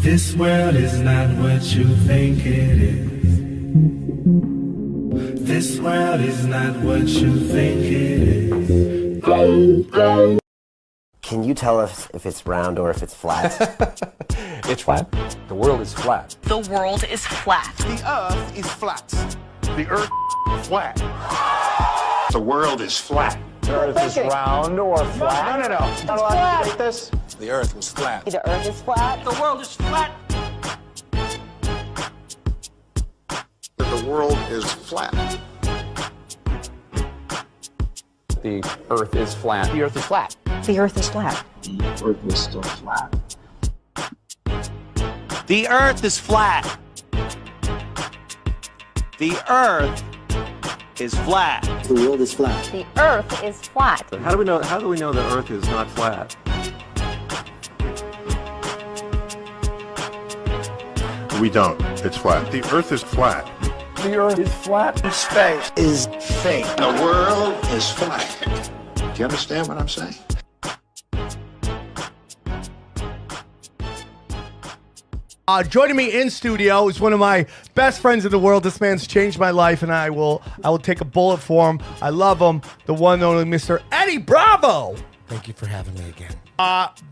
This world is not what you think it is. This world is not what you think it is. Can you tell us if it's round or if it's flat? It's flat. The world is flat. The world is flat. The earth is flat. The earth is flat. The world is flat. The earth is round or flat. No. Not allowed to debate this. The earth was flat. The earth is flat. The world is flat. The world is flat. The earth is flat. The earth is flat. The earth is flat. The earth is still flat. The earth is flat. The earth is flat. The world is flat. The earth is flat. How do we know the earth is not flat? We don't. It's flat. The earth is flat. The earth is flat. Space Is fake. The world is flat. Do you understand what I'm saying? Joining me in studio is one of my best friends in the world. This man's changed my life, and I will take a bullet for him. I love him. The one and only Mr. Eddie Bravo. Thank you for having me again.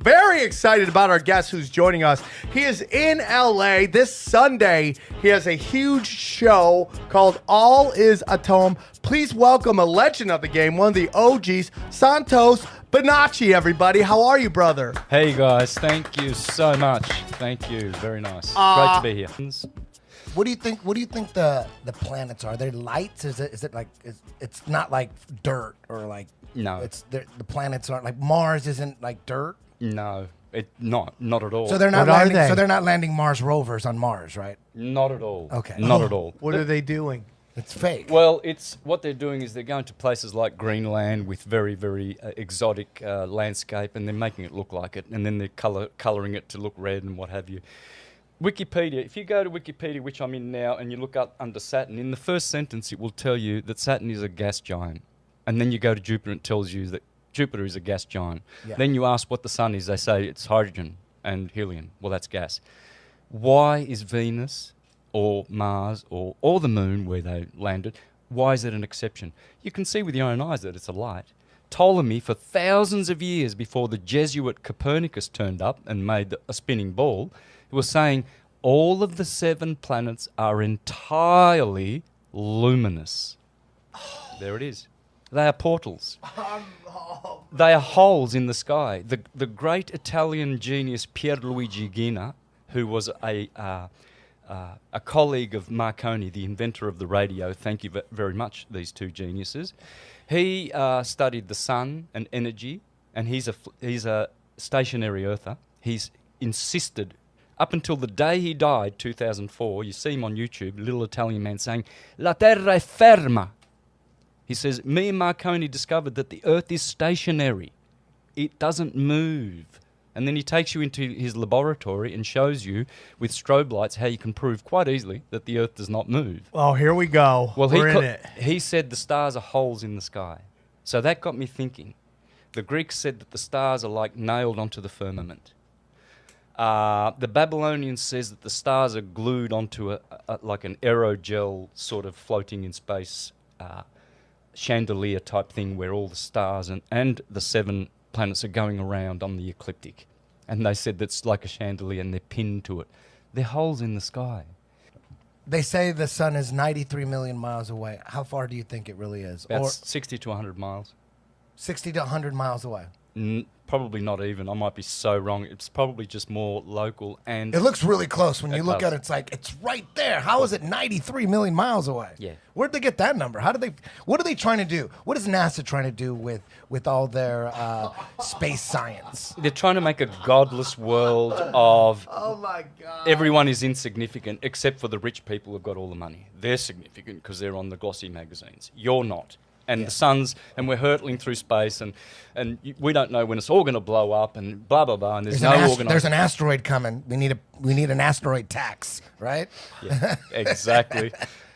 Very excited about our guest who's joining us. He is in LA this Sunday. He has a huge show called All Is Atom. Please welcome a legend of the game, one of the OGs, Santos Bonacci, everybody. How are you, brother? Hey guys, thank you so much. Thank you, very nice. Great to be here. What do you think? What do you think the planets are? They're lights? Is it like it's not like dirt or like No. It's the planets aren't like Mars isn't like dirt. No, not at all. So they're not What are landing. they? So they're not landing Mars rovers on Mars, right? Not at all. Okay. Not at all. What are they doing? It's fake. Well, it's what they're doing is they're going to places like Greenland with very, very exotic landscape, and they're making it look like it, and then they're colouring it to look red and what have you. Wikipedia, if you go to Wikipedia, which I'm in now, and you look up under Saturn, in the first sentence it will tell you that Saturn is a gas giant. And then you go to Jupiter and it tells you that Jupiter is a gas giant. Yeah. Then you ask what the sun is, they say it's hydrogen and helium. Well, that's gas. Why is Venus or Mars or the moon where they landed, why is it an exception? You can see with your own eyes that it's a light. Ptolemy, for thousands of years before the Jesuit Copernicus turned up and made a spinning ball, was saying all of the 7 planets are entirely luminous. There it is. They are portals. They are holes in the sky. The great Italian genius Pierluigi Gina, who was a colleague of Marconi, the inventor of the radio, thank you very much, these two geniuses, he studied the sun and energy, and he's a stationary earther. He's insisted, up until the day he died, 2004, you see him on YouTube, little Italian man saying, "La terra è ferma." He says, me and Marconi discovered that the earth is stationary. It doesn't move. And then he takes you into his laboratory and shows you with strobe lights how you can prove quite easily that the earth does not move. Oh, here we go. Well, We're in it. he said the stars are holes in the sky. So that got me thinking. The Greeks said that the stars are like nailed onto the firmament. The Babylonians says that the stars are glued onto like an aerogel sort of floating in space chandelier type thing where all the stars and the 7 planets are going around on the ecliptic. And they said that's like a chandelier and they're pinned to it. They're holes in the sky. They say the sun is 93 million miles away. How far do you think it really is? About Or 60 to 100 miles. 60 to 100 miles away. Probably not even. I might be so wrong. It's probably just more local. And It looks really close when you It look does. at it. It's like it's right there. How is it 93 million miles away? Yeah. Where'd they get that number? What are they trying to do? What is NASA trying to do with all their space science? they're trying to make a godless world of Oh, my God. everyone is insignificant except for the rich people who've got all the money. They're significant because they're on the glossy magazines. You're not. And the sun's, and we're hurtling through space, and we don't know when it's all going to blow up, and blah blah blah. And there's There's an asteroid coming. We need an asteroid tax, right? Yeah, exactly.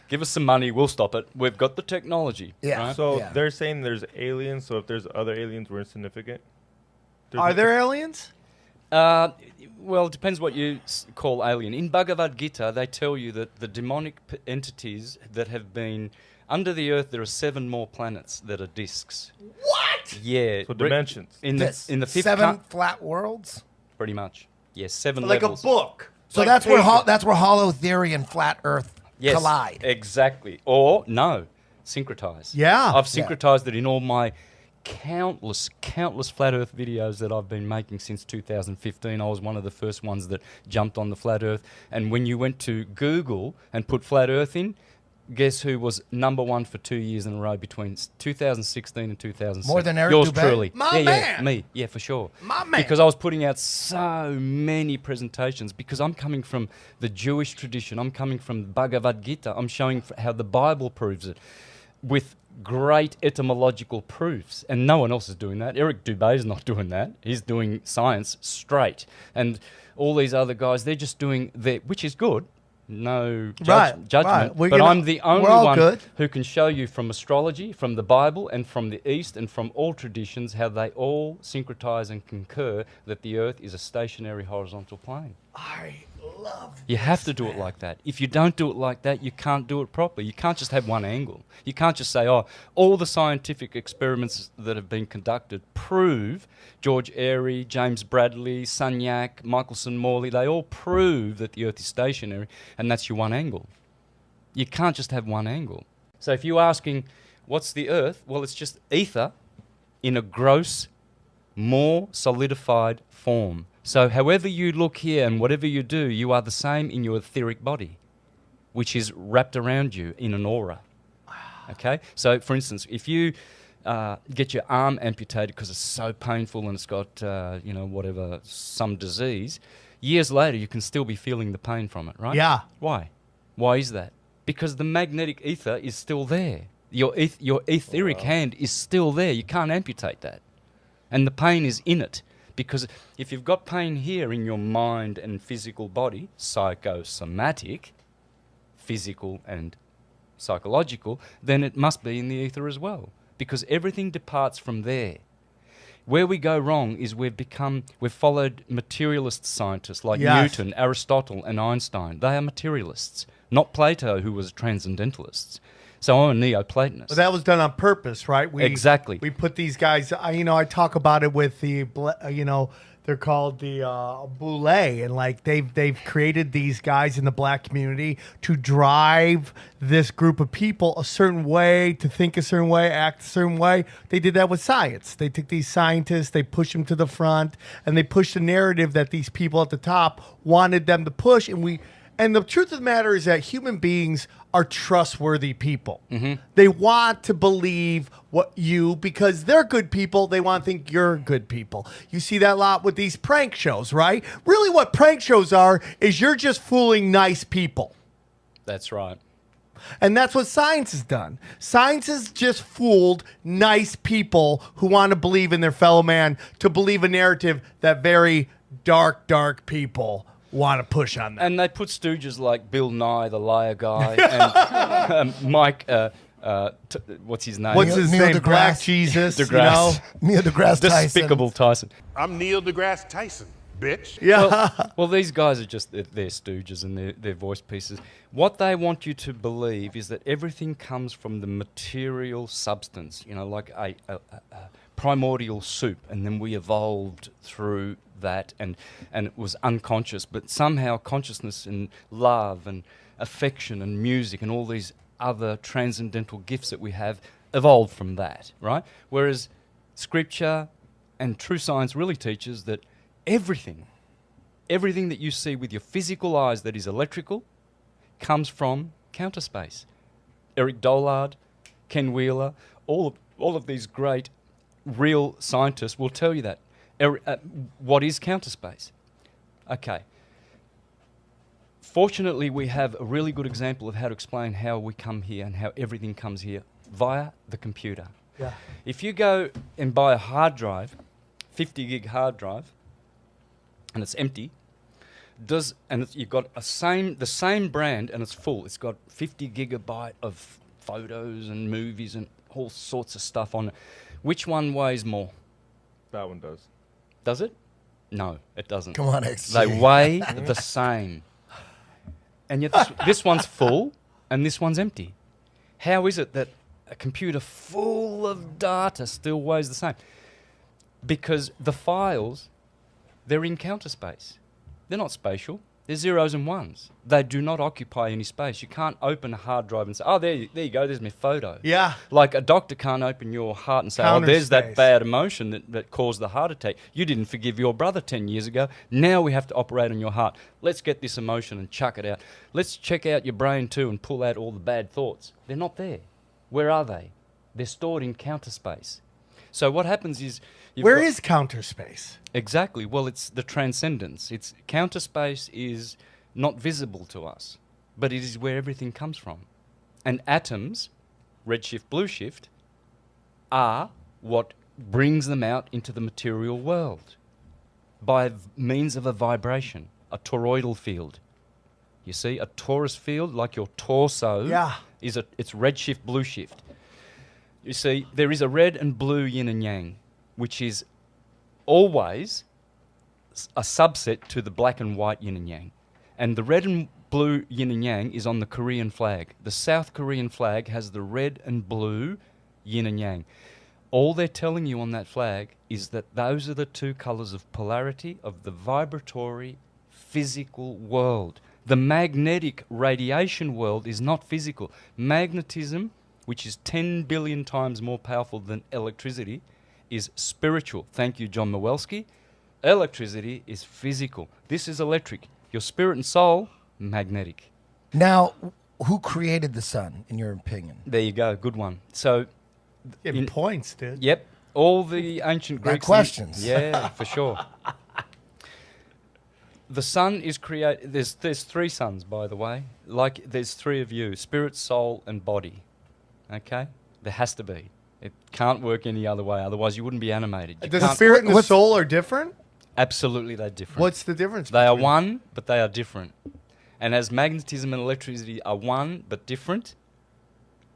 Give us some money, we'll stop it. We've got the technology. Yeah. Right? So Yeah. they're saying there's aliens. So if there's other aliens, we're insignificant. Are there aliens? Well, it depends what you call alien. In Bhagavad Gita, they tell you that the demonic entities that have been under the earth, there are 7 more planets that are discs. What? Yeah. So dimensions. In the fifth 7 flat worlds? pretty much. Yes, 7 Like levels. a book. So Like that's paper. where hollow theory and flat Earth Yes, collide. exactly. Or, no, syncretize. Yeah. I've syncretized it in all my countless flat earth videos that I've been making since 2015. I was one of the first ones that jumped on the flat earth. And when you went to Google and put flat earth in, guess who was #1 for 2 years in a row between 2016 and 2006? More than Eric Yours Dubé? truly. My yeah, man. me. Yeah, for sure. My man. Because I was putting out so many presentations because I'm coming from the Jewish tradition. I'm coming from the Bhagavad Gita. I'm showing how the Bible proves it with great etymological proofs. And no one else is doing that. Eric Dubé is not doing that. He's doing science straight. And all these other guys, they're just doing their, which is good. No judgment, right. but I'm the only all one good. who can show you from astrology, from the Bible, and from the East, and from all traditions, how they all syncretize and concur that the Earth is a stationary horizontal plane. I love You have to do it like that. If you don't do it like that, you can't do it properly. You can't just have one angle. You can't just say, oh, all the scientific experiments that have been conducted prove, George Airy, James Bradley, Sunyak, Michelson Morley, they all prove that the Earth is stationary, and that's your one angle. You can't just have one angle. So if you're asking, what's the Earth? Well, it's just ether in a gross, more solidified form. So however you look here and whatever you do, you are the same in your etheric body, which is wrapped around you in an aura. Okay? So, for instance, if you get your arm amputated because it's so painful and it's got, whatever, some disease, years later you can still be feeling the pain from it, right? Yeah. Why? Why is that? Because the magnetic ether is still there. Your etheric hand is still there. You can't amputate that. And the pain is in it. Because if you've got pain here in your mind and physical body, psychosomatic, physical and psychological, then it must be in the ether as well. Because everything departs from there. Where we go wrong is we've followed materialist scientists like Yes. Newton, Aristotle and Einstein. They are materialists, not Plato, who was a transcendentalist. So I'm a Neoplatonist. But that was done on purpose, right? Exactly. We put these guys. I talk about it with the. They're called the Boule, and like they've created these guys in the black community to drive this group of people a certain way, to think a certain way, act a certain way. They did that with science. They took these scientists, they pushed them to the front, and they pushed the narrative that these people at the top wanted them to push, And the truth of the matter is that human beings are trustworthy people. Mm-hmm. They want to believe because they're good people. They want to think you're good people. You see that a lot with these prank shows, right? Really what prank shows are is you're just fooling nice people. That's right. And that's what science has done. Science has just fooled nice people who want to believe in their fellow man, to believe a narrative that very dark people want to push on them. And they put stooges like Bill Nye, the liar guy, and Mike, what's his name? What's his Neil name? deGrasse. Black Jesus. deGrasse. Neil deGrasse Tyson. Despicable Tyson. I'm Neil deGrasse Tyson, bitch. Yeah. Well, these guys are just, they're stooges and they're voice pieces. What they want you to believe is that everything comes from the material substance, like a primordial soup, and then we evolved through that, and it was unconscious, but somehow consciousness and love and affection and music and all these other transcendental gifts that we have evolved from that, right? Whereas scripture and true science really teaches that everything that you see with your physical eyes that is electrical comes from counter space. Eric Dollard, Ken Wheeler, all of these great real scientists will tell you that. What is counter space? Okay. Fortunately, we have a really good example of how to explain how we come here and how everything comes here via the computer. Yeah. If you go and buy a hard drive, 50 gig hard drive, and it's empty, you've got the same brand and it's full. It's got 50 gigabyte of photos and movies and all sorts of stuff on it. Which one weighs more? That one does. Does it? No, it doesn't. Come on, XG. They weigh the same. And yet this one's full and this one's empty. How is it that a computer full of data still weighs the same? Because the files, they're in counter space. They're not spatial. They're zeros and ones. They do not occupy any space. You can't open a hard drive and say, oh, there you go, there's my photo. Yeah. Like a doctor can't open your heart and say, Counter oh, there's space. that bad emotion that caused the heart attack. You didn't forgive your brother 10 years ago. Now we have to operate on your heart. Let's get this emotion and chuck it out. Let's check out your brain too and pull out all the bad thoughts. They're not there. Where are they? They're stored in counter space. So what happens is... Where is counter space? Exactly. Well, it's the transcendence. It's counter space is not visible to us, but it is where everything comes from. And atoms, redshift, blueshift, are what brings them out into the material world by means of a vibration, a toroidal field. You see, a torus field, like your torso, it's redshift, blueshift. You see, there is a red and blue yin and yang, which is always a subset to the black and white yin and yang. And the red and blue yin and yang is on the Korean flag. The South Korean flag has the red and blue yin and yang. All they're telling you on that flag is that those are the two colours of polarity of the vibratory physical world. The magnetic radiation world is not physical. Magnetism, which is 10 billion times more powerful than electricity, is spiritual. Thank you, John Mawelski. Electricity is physical. This is electric. Your spirit and soul, magnetic. Now, who created the sun, in your opinion? There you go. Good one. So, Getting points, dude. Yep. All the ancient Got Greeks... questions. Yeah, for sure. The sun is created... There's three suns, by the way. Like, there's three of you. Spirit, soul, and body. Okay? There has to be. It can't work any other way. Otherwise, you wouldn't be animated. You The can't- spirit and the soul are different? Absolutely, they're different. What's the difference? They are between- one, but they are different. And as magnetism and electricity are one, but different,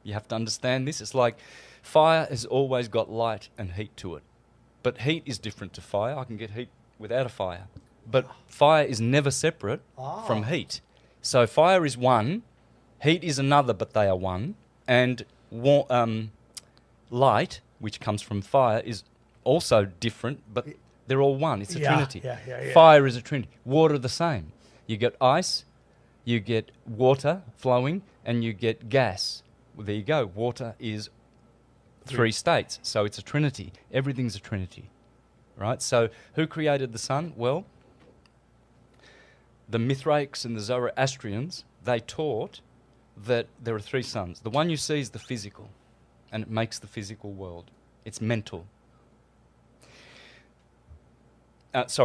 you have to understand this. It's like fire has always got light and heat to it. But heat is different to fire. I can get heat without a fire. But fire is never separate from heat. So fire is one, heat is another, but they are one. And light, which comes from fire, is also different, but they're all one. It's a trinity. Fire is a trinity. Water the same. You get ice, you get water flowing, and you get gas. Well, there you go. Water is three states, so it's a trinity. Everything's a trinity, right? So who created the sun? Well, the Mithraics and the Zoroastrians, they taught that there are three suns. The one you see is the physical, and it makes the physical world. It's mental.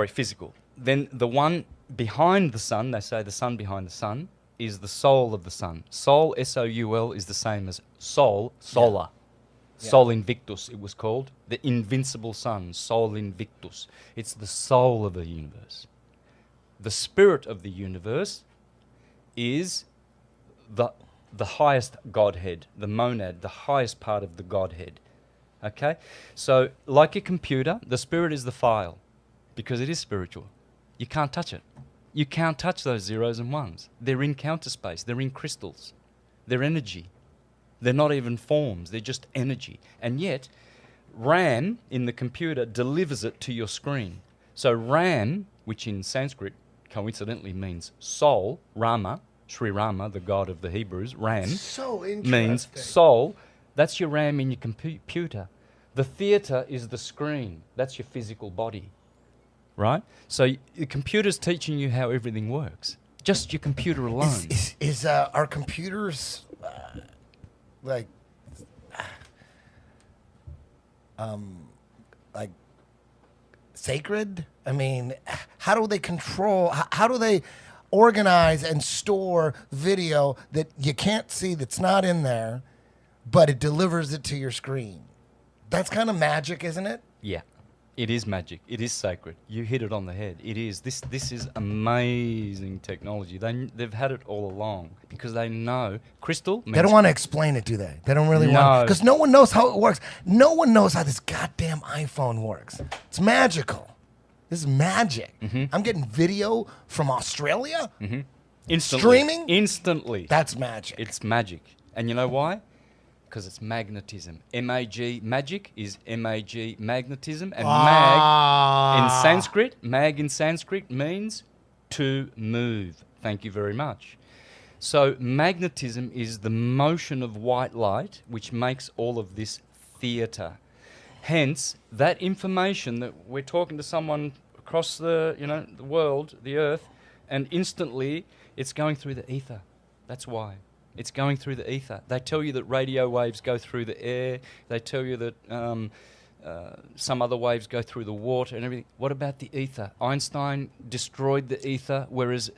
Physical. Then the one behind the sun, they say the sun behind the sun, is the soul of the sun. Soul, S-O-U-L, is the same as soul, solar. Yeah. Sol Invictus, it was called. The invincible sun, Sol Invictus. It's the soul of the universe. The spirit of the universe is the highest Godhead, the monad, the highest part of the Godhead. Okay? So, like a computer, the spirit is the file, because it is spiritual. You can't touch it. You can't touch those zeros and ones. They're in counter space. They're in crystals. They're energy. They're not even forms. They're just energy. And yet, RAM in the computer delivers it to your screen. So Ram, which in Sanskrit coincidentally means soul, Rama, Sri Rama, the god of the Hebrews, Ram, so means soul. That's your RAM in your computer. The theatre is the screen. That's your physical body. Right? So the computer's teaching you how everything works. Just your computer alone. Is our computers like sacred? I mean, how do they control? How do they organize and store video that you can't see, that's not in there, but it delivers it to your screen? That's kind of magic, isn't it? Yeah. It is magic. It is sacred. You hit it on the head. It is. This is amazing technology. They've had it all along because they know crystal. They don't want to explain it, do they? They don't really want, because no one knows how it works. No one knows how this goddamn iPhone works. It's magical. This is magic. I'm getting video from Australia. Instantly. Streaming? Instantly. That's magic. It's magic. And you know why? Because it's magnetism. M-A-G, magic is M-A-G, magnetism. And mag in Sanskrit means to move. Thank you very much. So magnetism is the motion of white light, which makes all of this theatre. Hence, that information that we're talking to someone across the world, the earth, and instantly it's going through the ether. That's why. It's going through the ether. They tell you that radio waves go through the air. They tell you that some other waves go through the water and everything. What about the ether? Einstein destroyed the ether, whereas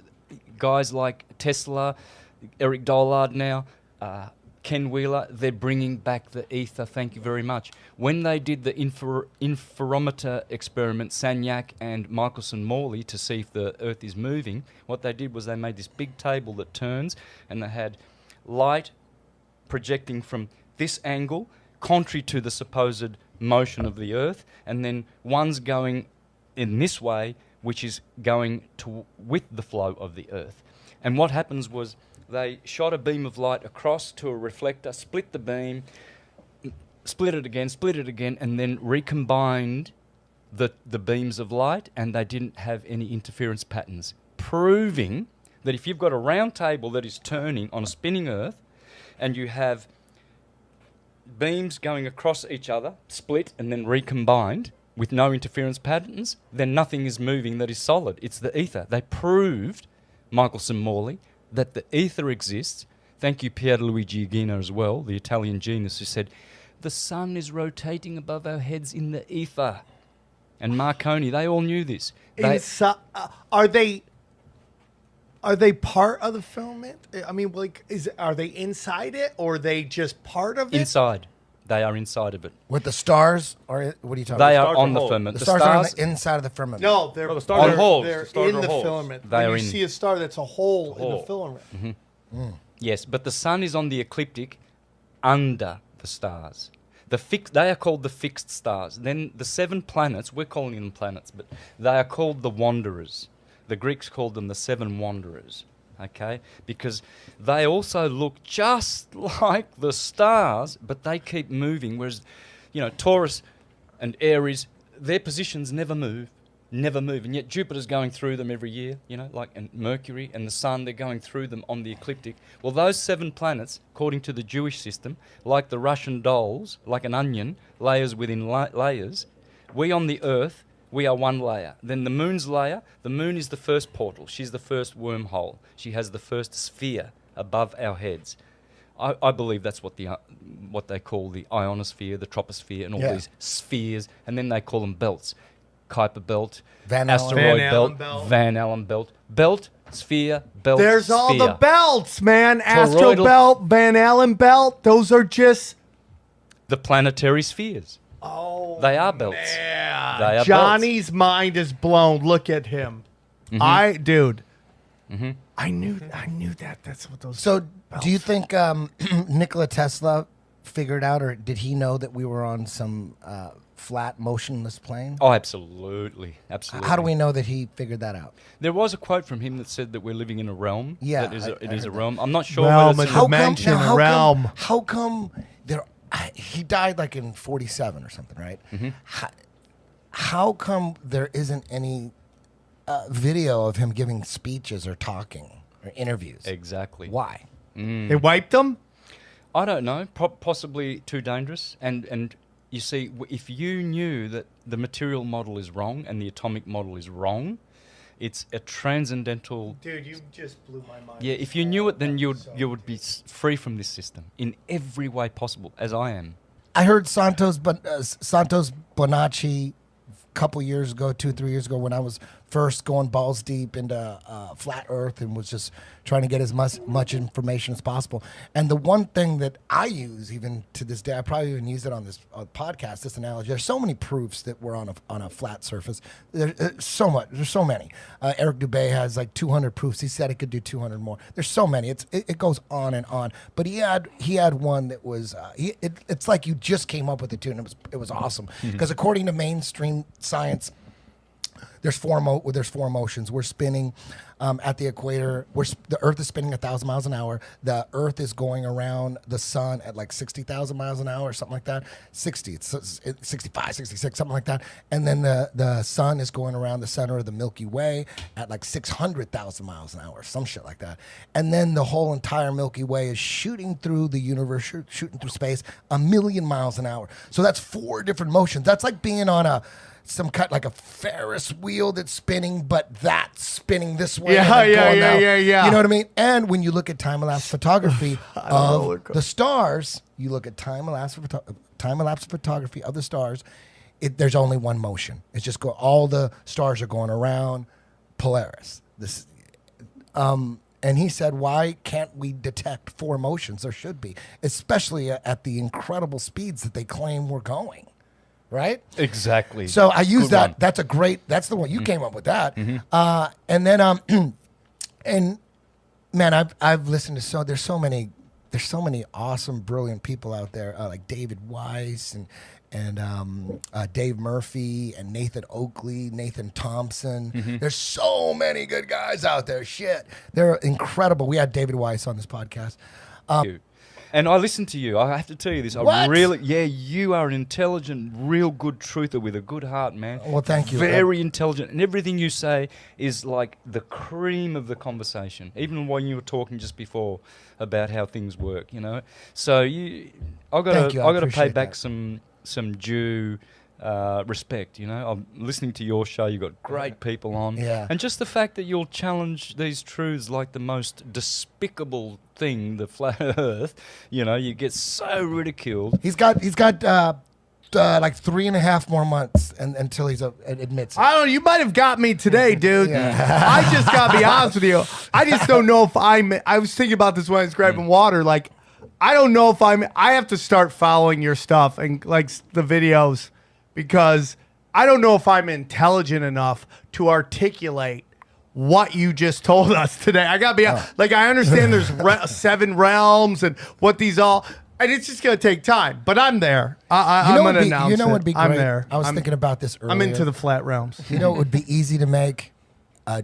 guys like Tesla, Eric Dollard now, Ken Wheeler, they're bringing back the ether. Thank you very much. When they did the interferometer experiment, Sagnac and Michelson-Morley, to see if the Earth is moving, what they did was they made this big table that turns, and they had light projecting from this angle, contrary to the supposed motion of the Earth, and then one's going in this way, which is going with the flow of the Earth. And what happens was they shot a beam of light across to a reflector, split the beam, split it again, and then recombined the beams of light, and they didn't have any interference patterns, proving that if you've got a round table that is turning on a spinning Earth, and you have beams going across each other, split and then recombined with no interference patterns, then nothing is moving that is solid. It's the ether. They proved, Michelson-Morley, that the ether exists. Thank you, Pierluigi Gino, as well, the Italian genius, who said, the sun is rotating above our heads in the ether. And Marconi, they all knew this. Are they part of the filament? I mean, like, are they inside it, or are they just part of it? Inside. They are inside of it. With the stars, or what are you talking They about? are on the firmament. The stars are on the inside of the firmament. No, they're the stars they're, are holes. they're The stars in are the holes. filament. They When are you in- see a star, that's a hole in the hole. filament. Yes, but the sun is on the ecliptic under the stars. They are called the fixed stars. Then the 7 planets, we're calling them planets, but they are called the wanderers. The Greeks called them the 7 wanderers, okay? Because they also look just like the stars, but they keep moving, whereas, Taurus and Aries, their positions never move, and yet Jupiter's going through them every year, and Mercury and the Sun, they're going through them on the ecliptic. Well, those 7 planets, according to the Jewish system, like the Russian dolls, like an onion, layers within layers, we on the Earth, we are one layer. Then the Moon's layer, the Moon is the first portal. She's the first wormhole. She has the first sphere above our heads. I believe that's what they call the ionosphere, the troposphere, and all these spheres, and then they call them belts. Kuiper belt, asteroid belt, Van Allen belt, sphere, belt, There's all sphere. the belts, man. Astro Toroidal- belt, Van Allen belt. Those are just... The planetary spheres. Oh, They are belts. man. They are Johnny's mind is blown. Look at him. I knew that. That's what those... So, do you think Nikola Tesla figured out, or did he know that we were on some flat, motionless plane? Oh, absolutely. How do we know that he figured that out? There was a quote from him that said that we're living in a realm. Yeah, That is I it is a heard realm. I'm not sure Realm whether it's is in a dimension, a realm. How come there? He died like in 47 or something, right? How come there isn't any video of him giving speeches or talking or interviews? Exactly. Why? They wiped them? I don't know. Possibly too dangerous. And you see, if you knew that the material model is wrong and the atomic model is wrong, it's a transcendental... Dude, you just blew my mind. Yeah, if you knew it, then you would be free from this system in every way possible, as I am. I heard Santos Bonacci a couple years ago, 2-3 years ago, when I was first going balls deep into flat Earth and was just trying to get as much information as possible. And the one thing that I use even to this day, I probably even use it on this podcast, this analogy. There's so many proofs that we're on a flat surface. There's so much. There's so many. Eric Dubé has like 200 proofs. He said he could do 200 more. There's so many. It goes on and on. But he had one that was it's like you just came up with it too, and it was awesome because according to mainstream science, there's four motions. We're spinning at the equator. The Earth is spinning 1,000 miles an hour. The Earth is going around the sun at like 60,000 miles an hour or something like that. 60, it's 65, 66, something like that. And then the sun is going around the center of the Milky Way at like 600,000 miles an hour, some shit like that. And then the whole entire Milky Way is shooting through the universe, shooting through space 1,000,000 miles an hour. So that's 4 different motions. That's like being on some kind like a Ferris wheel that's spinning, but that's spinning this way. Yeah. You know what I mean? And when you look at time-lapse photography of the stars, you look at time-lapse photography of the stars, there's only one motion. It's just all the stars are going around Polaris. And he said, why can't we detect 4 motions? There should be, especially at the incredible speeds that they claim we're going. Right? Exactly. So I use Good that. one. That's the one you came up with that. And then and man, I've listened to there's so many awesome, brilliant people out there like David Weiss and Dave Murphy and Nathan Oakley, Nathan Thompson. There's so many good guys out there. Shit, they're incredible. We had David Weiss on this podcast. And I listen to you. I have to tell you this. What? You are an intelligent, real good truther with a good heart, man. Well, thank you. Very intelligent. And everything you say is like the cream of the conversation. Even when you were talking just before about how things work, you know. So I got to pay back some due respect, you know. I'm listening to your show. You've got great people on. Yeah. And just the fact that you'll challenge these truths like the most despicable thing, the flat earth, you know, you get so ridiculed. He's got like 3.5 more months until he's admits it. I don't know. You might have got me today, dude. I just got to be honest with you. I just don't know if I was thinking about this when I was grabbing water. Like, I don't know if I have to start following your stuff and like the videos because I don't know if I'm intelligent enough to articulate what you just told us today. I gotta be like, I understand there's 7 realms and what these all, and it's just gonna take time. But I'm there. I'm gonna announce it. You know what would be great? I'm there. I was thinking about this earlier. I'm into the flat realms. You know, it would be easy to make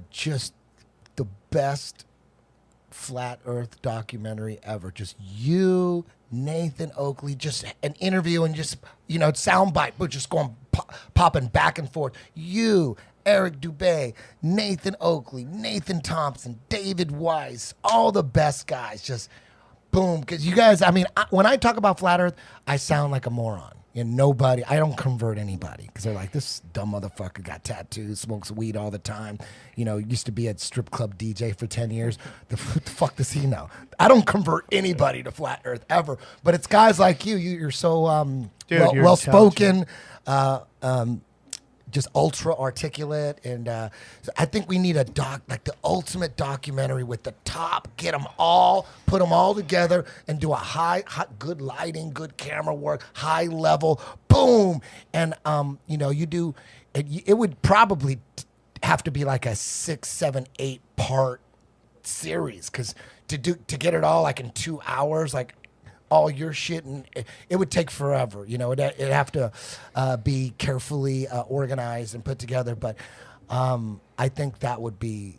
just the best flat Earth documentary ever. Just you, Nathan Oakley, just an interview and just soundbite, but just going popping back and forth. You. Eric Dubé, Nathan Oakley, Nathan Thompson, David Weiss, all the best guys, just boom. Because you guys, when I talk about flat Earth, I sound like a moron. And I don't convert anybody because they're like, this dumb motherfucker got tattoos, smokes weed all the time. Used to be a strip club DJ for 10 years. What the fuck does he know? I don't convert anybody to flat Earth ever. But it's guys like you. You're so well-spoken. Just ultra articulate, and so I think we need like the ultimate documentary with the top, put them all together, and do a high, good lighting, good camera work, high level, boom, and you do. It would probably have to be like a 6, 7, 8 part series because to get it all like in 2 hours, like. All your shit, and it would take forever. It'd have to be carefully organized and put together. But I think that would be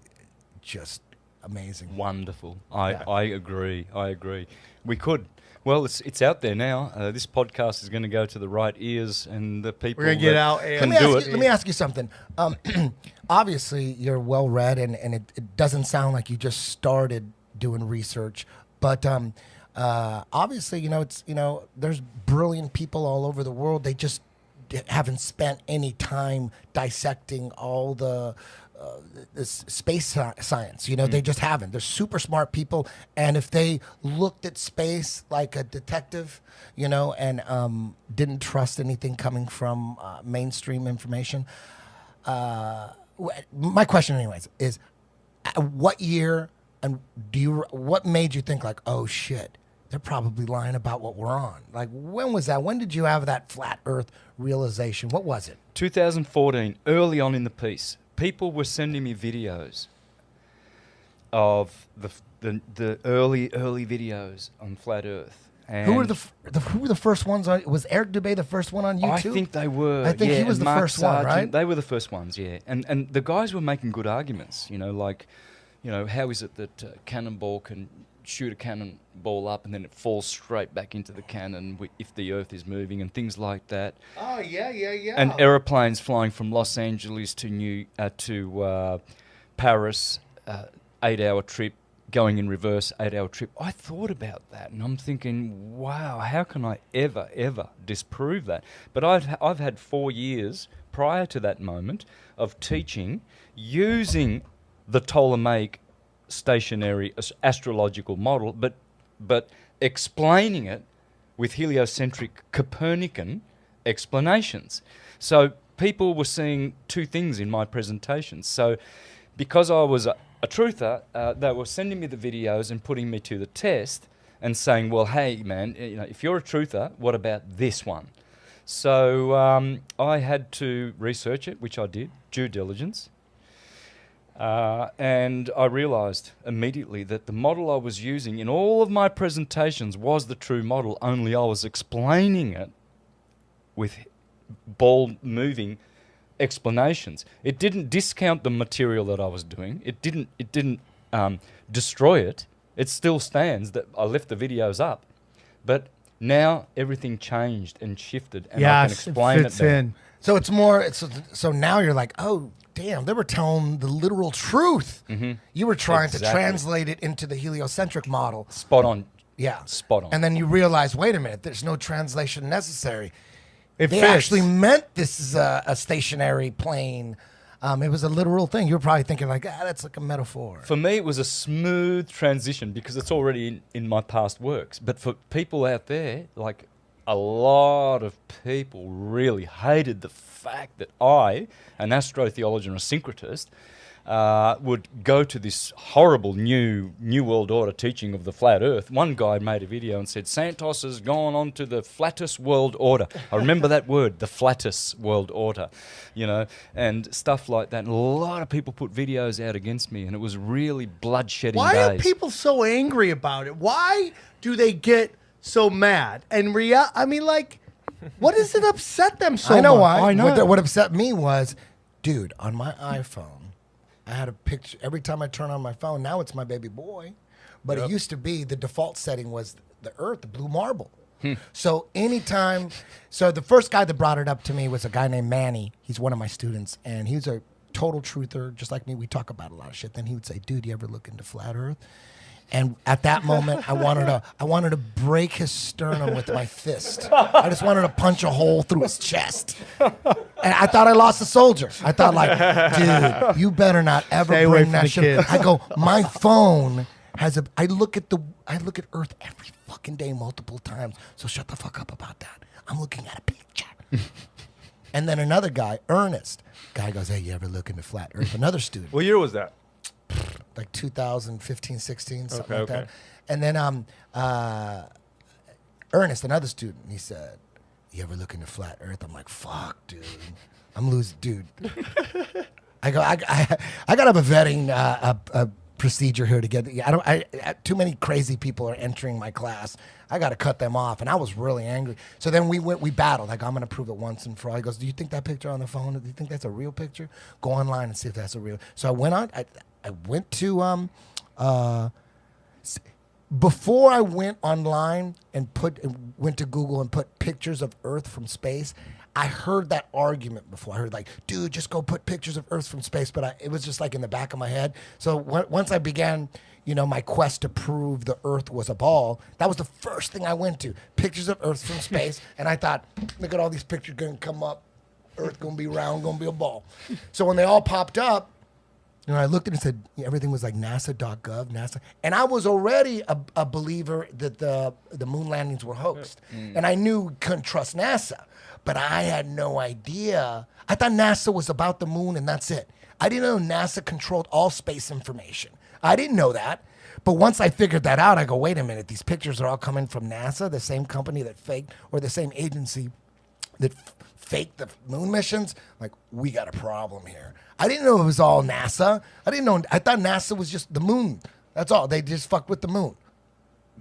just amazing. Wonderful. I agree. We could. Well, it's out there now. This podcast is going to go to the right ears and the people. We're going to get out. Let me ask you something. Obviously, you're well read, and it doesn't sound like you just started doing research, but. Obviously, there's brilliant people all over the world. They just haven't spent any time dissecting all the space science. They just haven't. They're super smart people, and if they looked at space like a detective, and didn't trust anything coming from mainstream information, my question, anyways, is what year and what made you think like, oh shit? They're probably lying about what we're on. Like, when was that? When did you have that flat Earth realization? What was it? 2014, early on in the piece. People were sending me videos of the early videos on flat Earth. And Who were who were the first ones on? Was Eric Dubé the first one on YouTube? I think they were. I think yeah, he was and the Mark first one, Sargent, right? They were the first ones, yeah. And the guys were making good arguments, like, how is it that cannonball can shoot a cannonball up and then it falls straight back into the cannon if the Earth is moving and things like that. Oh, yeah. And aeroplanes flying from Los Angeles to Paris, 8-hour trip, going in reverse, 8-hour trip. I thought about that, and I'm thinking, wow, how can I ever disprove that? But I've had 4 years prior to that moment of teaching using the Ptolemaic stationary astrological model, but explaining it with heliocentric Copernican explanations. So people were seeing two things in my presentations. So because I was a truther, they were sending me the videos and putting me to the test and saying, well, hey, man, if you're a truther, what about this one? So I had to research it, which I did, due diligence. And I realised immediately that the model I was using in all of my presentations was the true model, only I was explaining it with ball moving explanations. It didn't discount the material that I was doing. It didn't destroy it. It still stands. That I left the videos up, but now everything changed and shifted, and I can explain it fits in. So it's more. So now you're like, oh damn, they were telling the literal truth. Mm-hmm. You were trying to translate it into the heliocentric model. Spot on. Yeah, spot on. And then you realize, wait a minute, there's no translation necessary. They fits. Actually meant this is a stationary plane. It was a literal thing. You were probably thinking like, that's like a metaphor. For me, it was a smooth transition because it's already in my past works. But for people out there, like a lot of people really hated the fact that I, an astrotheologian or syncretist, would go to this horrible new world order teaching of the flat earth. One guy made a video and said, Santos has gone on to the flattest world order. I remember that word, the flattest world order, and stuff like that. And a lot of people put videos out against me, and it was really bloodshedding Why days. are people so angry about it? Why do they get so mad? And what does it upset them so much? I know why. I know. What upset me was, dude, on my iPhone, I had a picture. Every time I turn on my phone, now it's my baby boy. But it used to be the default setting was the Earth, the blue marble. So anytime, the first guy that brought it up to me was a guy named Manny. He's one of my students, and he's a total truther, just like me. We talk about a lot of shit. Then he would say, dude, you ever look into flat Earth? And at that moment, I wanted to break his sternum with my fist. I just wanted to punch a hole through his chest. And I thought I lost a soldier. I thought like, dude, you better not ever bring that shit. I go, my phone has I look at Earth every fucking day multiple times. So shut the fuck up about that. I'm looking at a picture. And then another guy, Ernest, guy goes, hey, you ever look into flat Earth? Another student. What year was that? Like 2015, 16, something like Okay. that. And then Ernest, another student, he said, you ever look into flat Earth? I'm like, fuck, dude. I'm losing, dude. I go, I gotta have a vetting a procedure here to get. Too many crazy people are entering my class. I got to cut them off, and I was really angry. So then we battled. Like, I'm gonna prove it once and for all. He goes, do you think that picture on the phone? Do you think that's a real picture? Go online and see if that's a real. So I went on. I went to before I went online and went to Google and put pictures of Earth from space. I heard that argument before. I heard like, dude, just go put pictures of Earth from space. But it was just like in the back of my head. So once I began, my quest to prove the Earth was a ball, that was the first thing I went to. Pictures of Earth from space. And I thought, look at all these pictures going to come up. Earth going to be round, going to be a ball. So when they all popped up, I looked at it and said, everything was like NASA.gov, NASA. And I was already a believer that the moon landings were hoaxed. And I knew we couldn't trust NASA. But I had no idea. I thought NASA was about the moon and that's it. I didn't know NASA controlled all space information. I didn't know that. But once I figured that out, I go, wait a minute. These pictures are all coming from NASA, the same company that faked, or the same agency that faked the moon missions. Like, we got a problem here. I didn't know it was all NASA. I thought NASA was just the moon. That's all. They just fucked with the moon.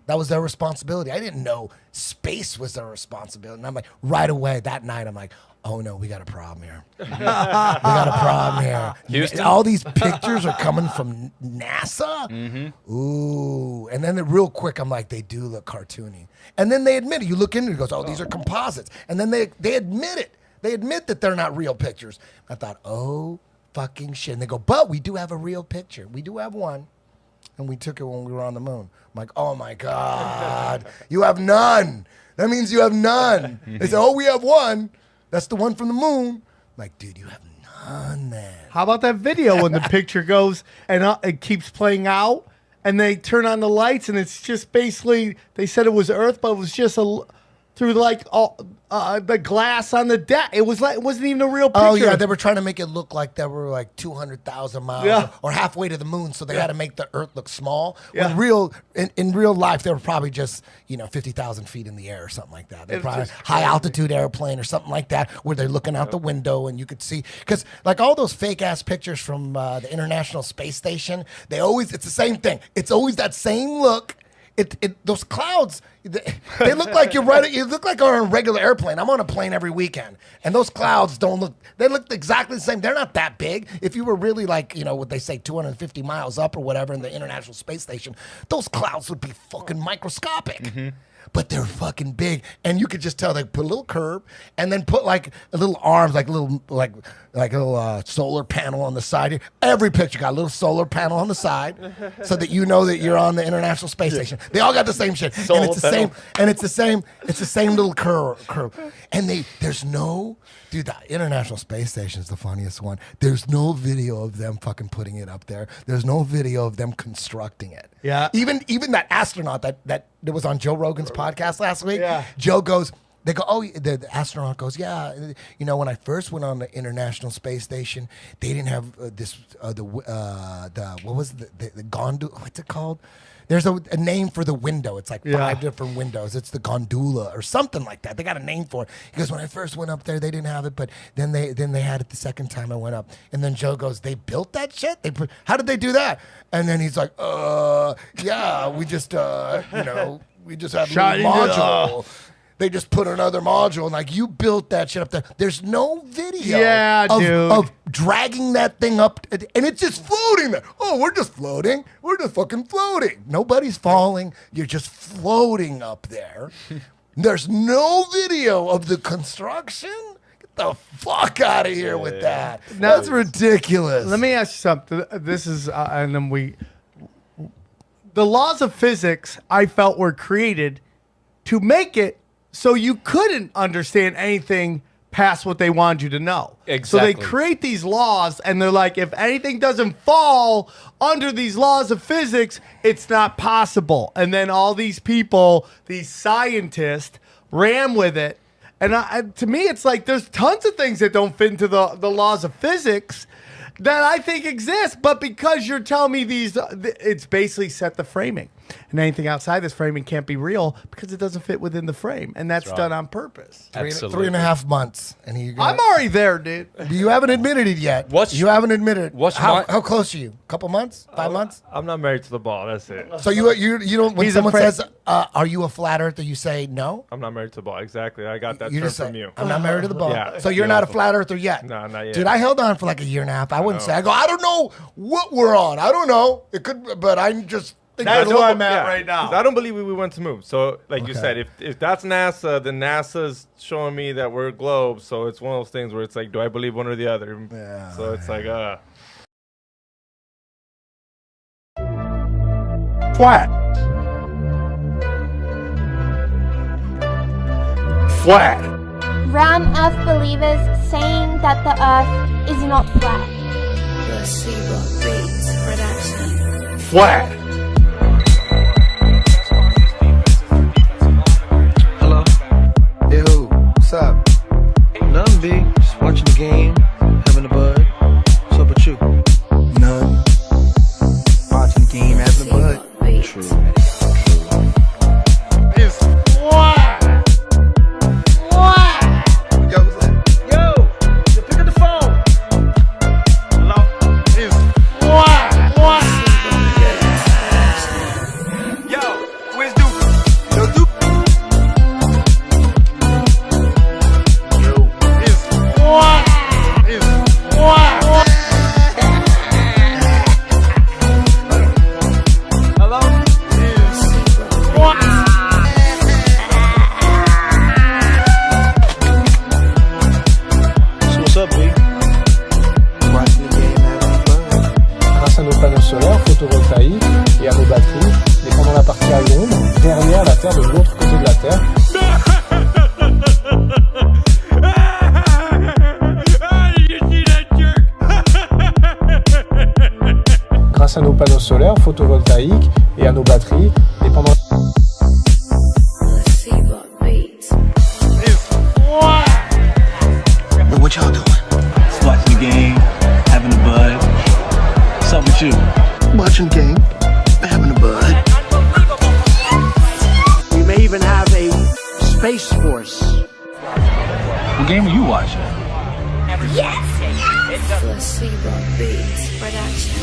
That was their responsibility. I didn't know space was their responsibility. And I'm like, right away that night, I'm like, oh no, we got a problem here. We got a problem here. Houston? All these pictures are coming from NASA? Mm-hmm. Ooh. And then real quick, I'm like, they do look cartoony. And then they admit it. You look into it, it goes, oh, these are composites. And then they admit it. They admit that they're not real pictures. I thought, oh, fucking shit. And they go, but we do have a real picture. We do have one. And we took it when we were on the moon. I'm like, oh my God, you have none. That means you have none. They say, oh, we have one. That's the one from the moon. I'm like, dude, you have none, man. How about that video when the picture goes and it keeps playing out and they turn on the lights and it's just basically, they said it was Earth, but it was just through like the glass on the deck. It wasn't even a real picture. Oh yeah, they were trying to make it look like they were like 200,000 miles or halfway to the moon, so they had to make the Earth look small. Yeah. When in real life, they were probably just 50,000 feet in the air or something like that. They're probably high altitude airplane or something like that, where they're looking out the window and you could see, because like all those fake ass pictures from the International Space Station, it's the same thing. It's always that same look. Those clouds, they look like you're right. You look like you're on a regular airplane. I'm on a plane every weekend, and those clouds they look exactly the same. They're not that big. If you were really like, what they say, 250 miles up or whatever in the International Space Station, those clouds would be fucking microscopic. Mm-hmm. But they're fucking big, and you could just tell they put a little curve, and then put like a little arms, like a little solar panel on the side. Here. Every picture got a little solar panel on the side, so that you know that you're on the International Space Station. They all got the same shit, and it's the same. And it's the same. It's the same little curve. And there's no. Dude, the International Space Station is the funniest one. There's no video of them fucking putting it up there. There's no video of them constructing it. Yeah. Even that astronaut that was on Joe Rogan's podcast last week. Yeah. Joe goes, they go, oh, the astronaut goes, yeah, when I first went on the International Space Station, they didn't have what was the gondola? What's it called? There's a name for the window. It's like 5 different windows. It's the gondola or something like that. They got a name for it. He goes, when I first went up there, they didn't have it, but then they had it the second time I went up. And then Joe goes, they built that shit? How did they do that? And then he's like, yeah, we just we just have a little module. They just put another module, and like, you built that shit up there. There's no video of dragging that thing up, and it's just floating there. Oh, we're just floating. We're just fucking floating. Nobody's falling. You're just floating up there. There's no video of the construction. Get the fuck out of here with that. That's ridiculous. Let me ask you something. This is, and then the laws of physics, I felt, were created to make it so you couldn't understand anything past what they wanted you to know. Exactly. So they create these laws, and they're like, if anything doesn't fall under these laws of physics, it's not possible. And then all these people, these scientists, ran with it. And to me, it's like there's tons of things that don't fit into the laws of physics that I think exist. But because you're telling me it's basically set the framing. And anything outside this framing can't be real because it doesn't fit within the frame. And that's done on purpose. Absolutely. 3.5 months. And I'm already there, dude. You haven't admitted it yet. You haven't admitted it. How close are you? A couple months? 5 months? I'm not married to the ball. That's it. So you don't, when someone says, are you a flat earther, you say no? I'm not married to the ball. Exactly. I got that You term just say, from you. I'm not married to the ball. Yeah. So you're not a flat earther yet? No, not yet. Dude, I held on for like a year and a half. I wouldn't say. I go, I don't know what we're on. I don't know. It could, but I'm just... That's where I'm at right now. I don't believe we went to move. So, like you said, if that's NASA, then NASA's showing me that we're a globe. So it's one of those things where it's like, do I believe one or the other? Yeah. So it's like, Flat. Flat. Round Earth believers saying that the Earth is not flat. Flat. Yo, what's up? Nothing big, just watching the game, having a bud. What's up with you? None. Watching the game, having a bud. True. It's flat. Flat. Yo, what's up? Yo, pick up the phone. Hello? It's flat. Flat. panneaux solaires photovoltaïques et à nos batteries, dépendant de la partie à l'ombre, derrière la Terre, de l'autre côté de la Terre. Grâce à nos panneaux solaires photovoltaïques et à nos batteries, dépendant... What y'all doing? Just watching the game, having a bud. What's up with you? Watching the game, having a bud. We may even have a space force. What game are you watching? Yes! Placebo Beats Production.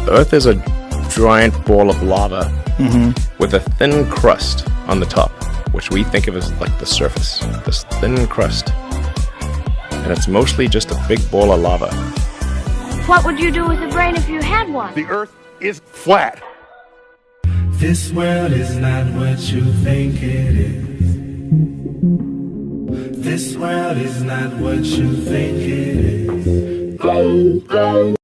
Earth is a giant ball of lava with a thin crust on the top, which we think of as like the surface, this thin crust. And it's mostly just a big ball of lava. What would you do with a brain if you had one? The Earth is flat. This world is not what you think it is. This world is not what you think it is.